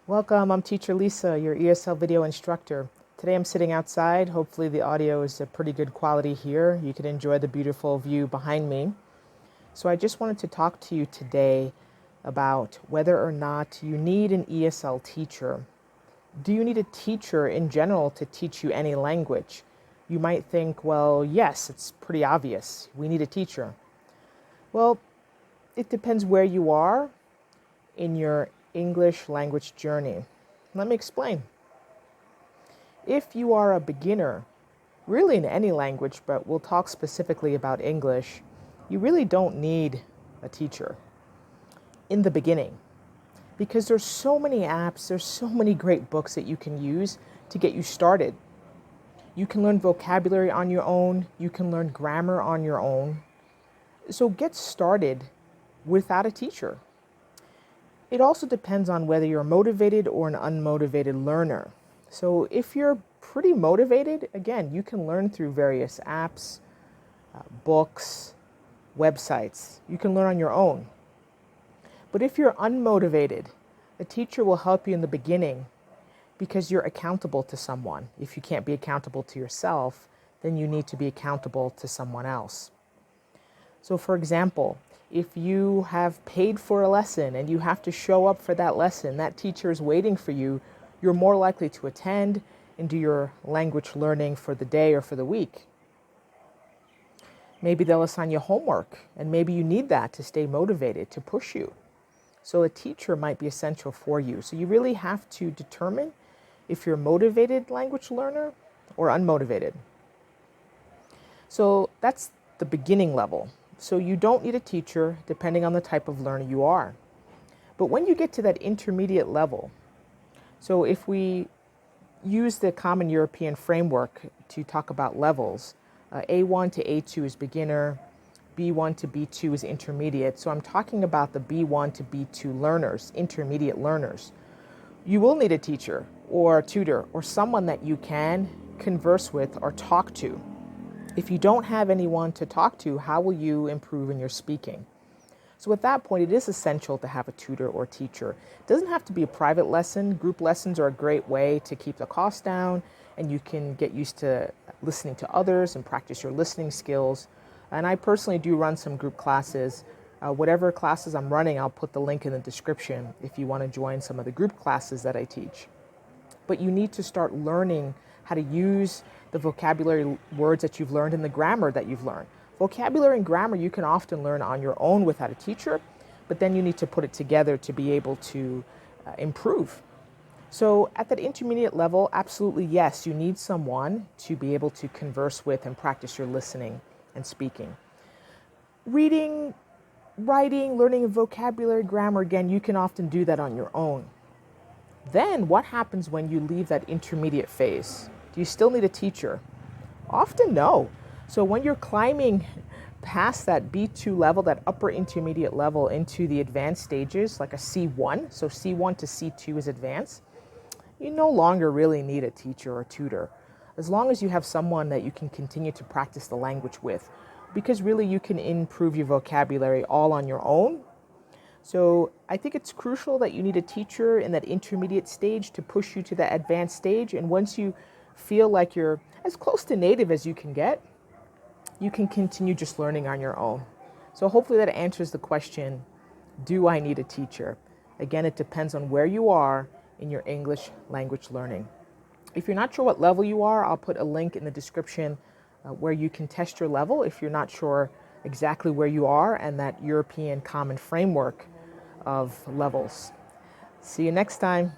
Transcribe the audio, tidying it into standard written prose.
Welcome, I'm Teacher Lisa, your ESL video instructor. Today I'm sitting outside. Hopefully the audio is a pretty good quality here. You can enjoy the beautiful view behind me. So I just wanted to talk to you today about whether or not you need an ESL teacher. Do you need a teacher in general to teach you any language? You might think, well, yes, it's pretty obvious. We need a teacher. Well, it depends where you are in your English language journey. Let me explain. If you are a beginner, really in any language, but we'll talk specifically about English, you really don't need a teacher in the beginning because there's so many apps, there's so many great books that you can use to get you started. You can learn vocabulary on your own, you can learn grammar on your own. So get started without a teacher. It also depends on whether you're a motivated or an unmotivated learner. So if you're pretty motivated, again, you can learn through various apps, books, websites. You can learn on your own. But if you're unmotivated, a teacher will help you in the beginning because you're accountable to someone. If you can't be accountable to yourself, then you need to be accountable to someone else. So for example, if you have paid for a lesson and you have to show up for that lesson, that teacher is waiting for you, you're more likely to attend and do your language learning for the day or for the week. Maybe they'll assign you homework, and maybe you need that to stay motivated, to push you. So a teacher might be essential for you. So you really have to determine if you're a motivated language learner or unmotivated. So that's the beginning level. So you don't need a teacher depending on the type of learner you are. But when you get to that intermediate level, so if we use the Common European Framework to talk about levels, A1 to A2 is beginner, B1 to B2 is intermediate. So I'm talking about the B1 to B2 learners, intermediate learners. You will need a teacher or a tutor or someone that you can converse with or talk to. If you don't have anyone to talk to, how will you improve in your speaking? So at that point, it is essential to have a tutor or teacher. It doesn't have to be a private lesson. Group lessons are a great way to keep the cost down, and you can get used to listening to others and practice your listening skills. And I personally do run some group classes. Whatever classes I'm running, I'll put the link in the description if you want to join some of the group classes that I teach. But you need to start learning how to use the vocabulary words that you've learned and the grammar that you've learned. Vocabulary and grammar you can often learn on your own without a teacher, but then you need to put it together to be able to improve. So at that intermediate level, absolutely yes, you need someone to be able to converse with and practice your listening and speaking. Reading, writing, learning vocabulary, grammar, again, you can often do that on your own. Then what happens when you leave that intermediate phase? Do you still need a teacher? Often no. So when you're climbing past that B2 level, that upper intermediate level into the advanced stages, like a C1, so C1 to C2 is advanced, you no longer really need a teacher or tutor, as long as you have someone that you can continue to practice the language with, because really you can improve your vocabulary all on your own. So I think it's crucial that you need a teacher in that intermediate stage to push you to that advanced stage. And once you feel like you're as close to native as you can get, you can continue just learning on your own. So hopefully that answers the question, do I need a teacher? Again, it depends on where you are in your English language learning. If you're not sure what level you are, I'll put a link in the description where you can test your level if you're not sure exactly where you are and that European Common Framework of levels. See you next time.